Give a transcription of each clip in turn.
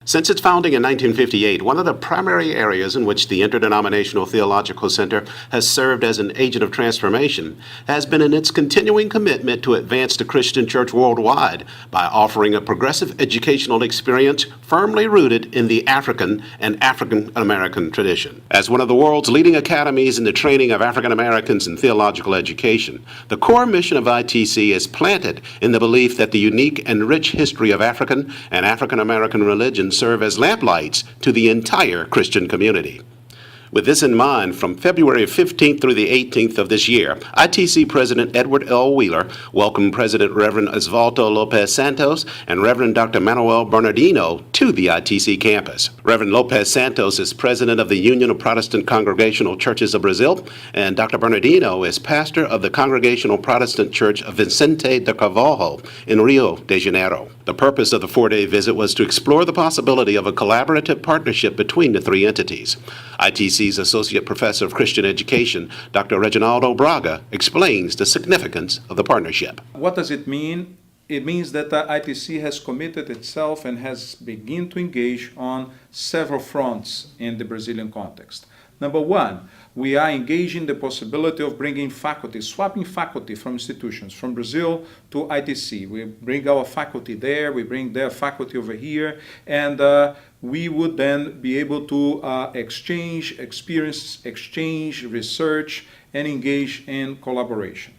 Since its founding in 1958, one of the primary areas in which the Interdenominational Theological Center has served as an agent of transformation has been in its continuing commitment to advance the Christian church worldwide by offering a progressive educational experience firmly rooted in the African and African American tradition. As one of the world's leading academies in the training of African Americans in theological education, the core mission of ITC is planted in the belief that the unique and rich history of African and African American religions serve as lamplights to the entire Christian community. With this in mind, from February 15th through the 18th of this year, ITC President Edward L. Wheeler welcomed President Reverend Osvaldo Lopez Santos and Reverend Dr. Manuel Bernardino to the ITC campus. Reverend Lopez Santos is president of the Union of Protestant Congregational Churches of Brazil, and Dr. Bernardino is pastor of the Congregational Protestant Church of Vicente de Carvalho in Rio de Janeiro. The purpose of the four-day visit was to explore the possibility of a collaborative partnership between the three entities. ITC's Associate Professor of Christian Education, Dr. Reginaldo Braga, explains the significance of the partnership. What does it mean? It means that ITC has committed itself and has begun to engage on several fronts in the Brazilian context. Number one, we are engaging the possibility of bringing faculty, swapping faculty from institutions, from Brazil to ITC. We bring our faculty there, we bring their faculty over here, and we would then be able to exchange experience, exchange research, and engage in collaboration.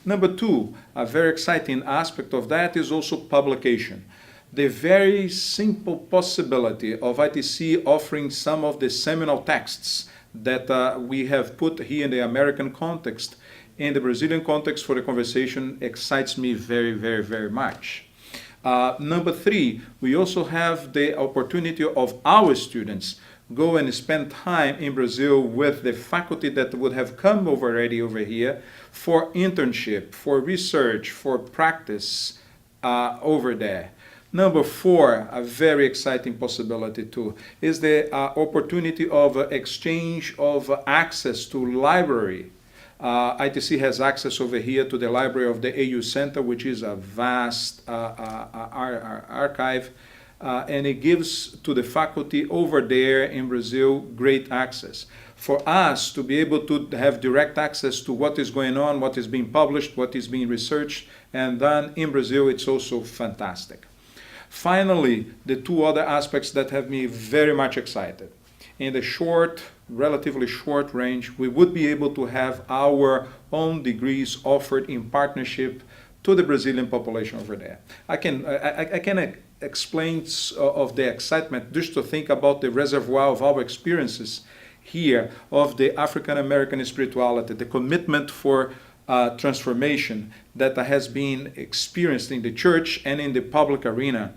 Number two, a very exciting aspect of that is also publication. The very simple possibility of ITC offering some of the seminal texts that we have put here in the American context, in the Brazilian context for the conversation, excites me very, very, very much. Number three, we also have the opportunity of our students go and spend time in Brazil with the faculty that would have come already over here for internship, for research, for practice over there. Number four, a very exciting possibility too, is the opportunity of exchange of access to library. ITC has access over here to the library of the AU Center, which is a vast archive, and it gives to the faculty over there in Brazil great access. For us to be able to have direct access to what is going on, what is being published, what is being researched and done in Brazil, it's also fantastic. Finally, the two other aspects that have me very much excited. In the short, relatively short range, we would be able to have our own degrees offered in partnership to the Brazilian population over there. I can explain of the excitement just to think about the reservoir of our experiences here of the African American spirituality, the commitment for transformation that has been experienced in the church and in the public arena,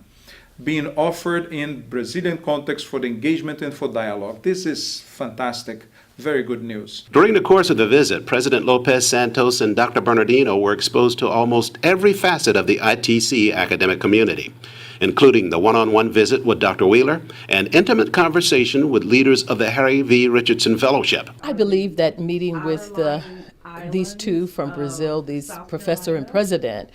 being offered in Brazilian context for the engagement and for dialogue. This is fantastic. Very good news. During the course of the visit, President Lopez Santos and Dr. Bernardino were exposed to almost every facet of the ITC academic community, including the one-on-one visit with Dr. Wheeler and intimate conversation with leaders of the Harry V. Richardson Fellowship. I believe that meeting with these two from Brazil, these professor and president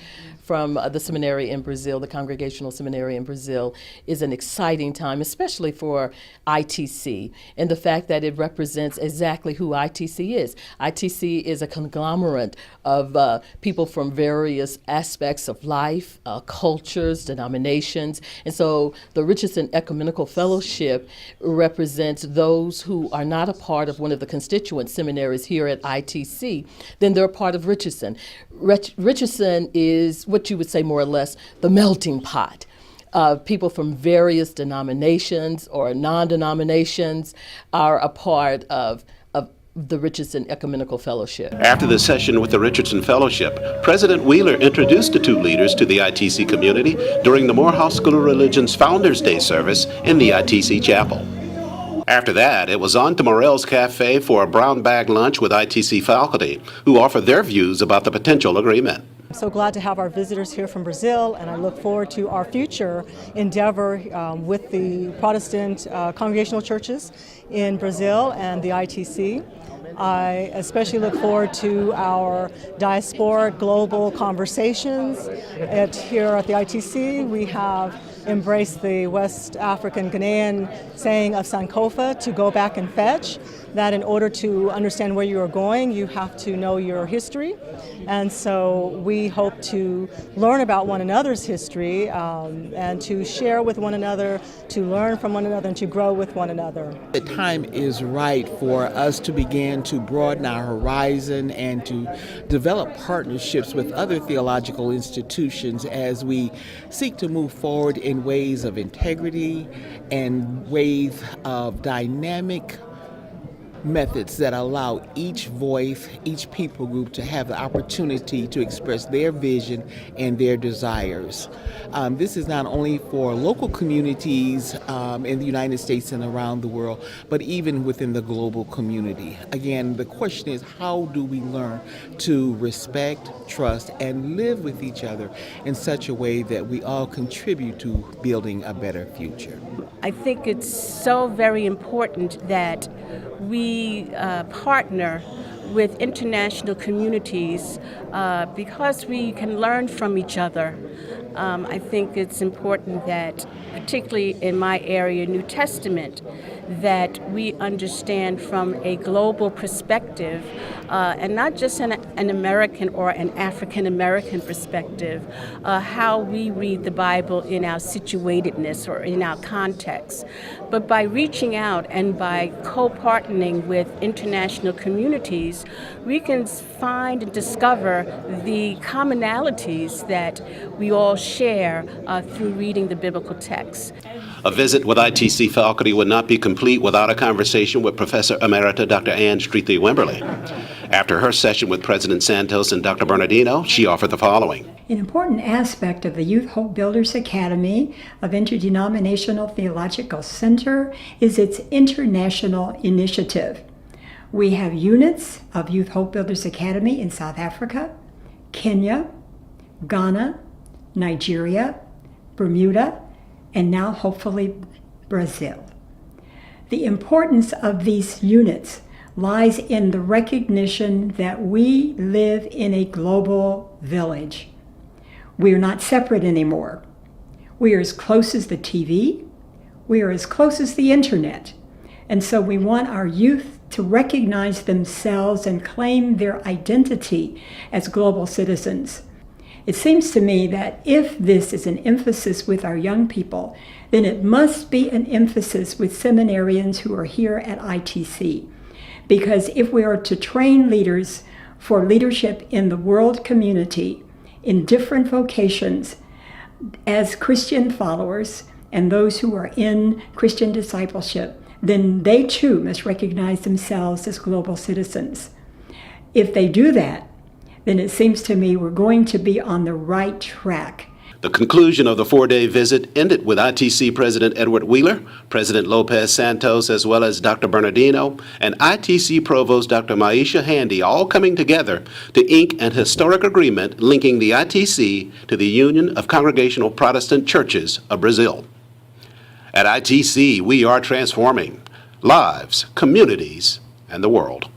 from the seminary in Brazil, the Congregational Seminary in Brazil, is an exciting time, especially for ITC, and the fact that it represents exactly who ITC is. ITC is a conglomerate of people from various aspects of life, cultures, denominations, and so the Richardson Ecumenical Fellowship represents those who are not a part of one of the constituent seminaries here at ITC, then they're a part of Richardson. Richardson is what you would say more or less the melting pot. People from various denominations or non-denominations are a part of the Richardson Ecumenical Fellowship. After the session with the Richardson Fellowship, President Wheeler introduced the two leaders to the ITC community during the Morehouse School of Religion's Founders Day service in the ITC chapel. After that, it was on to Morel's Cafe for a brown bag lunch with ITC faculty, who offered their views about the potential agreement. I'm so glad to have our visitors here from Brazil, and I look forward to our future endeavor with the Protestant congregational churches in Brazil and the ITC. I especially look forward to our diasporic global conversations. Here at the ITC, we have embraced the West African Ghanaian saying of Sankofa, to go back and fetch, that in order to understand where you are going, you have to know your history. And so we hope to learn about one another's history and to share with one another, to learn from one another, and to grow with one another. The time is right for us to begin to broaden our horizon and to develop partnerships with other theological institutions as we seek to move forward in ways of integrity and ways of dynamic methods that allow each voice, each people group to have the opportunity to express their vision and their desires. This is not only for local communities in the United States and around the world, but even within the global community. Again, the question is, how do we learn to respect, trust, and live with each other in such a way that we all contribute to building a better future? I think it's so very important that we partner with international communities because we can learn from each other. I think it's important that, particularly in my area, New Testament, that we understand from a global perspective and not just an American or an African American perspective, how we read the Bible in our situatedness or in our context. But by reaching out and by co-partnering with international communities, we can find and discover the commonalities that we all share through reading the biblical text. A visit with ITC faculty would not be complete without a conversation with Professor Emerita Dr. Ann Streethy Wimberly. After her session with President Santos and Dr. Bernardino, she offered the following. An important aspect of the Youth Hope Builders Academy of Interdenominational Theological Center is its international initiative. We have units of Youth Hope Builders Academy in South Africa, Kenya, Ghana, Nigeria, Bermuda, and now hopefully Brazil. The importance of these units lies in the recognition that we live in a global village. We are not separate anymore. We are as close as the TV. We are as close as the internet. And so we want our youth to recognize themselves and claim their identity as global citizens. It seems to me that if this is an emphasis with our young people, then it must be an emphasis with seminarians who are here at ITC. Because if we are to train leaders for leadership in the world community in different vocations as Christian followers and those who are in Christian discipleship, then they too must recognize themselves as global citizens. If they do that, then it seems to me we're going to be on the right track. The conclusion of the four-day visit ended with ITC President Edward Wheeler, President Lopez Santos, as well as Dr. Bernardino, and ITC Provost Dr. Maisha Handy all coming together to ink an historic agreement linking the ITC to the Union of Congregational Protestant Churches of Brazil. At ITC, we are transforming lives, communities, and the world.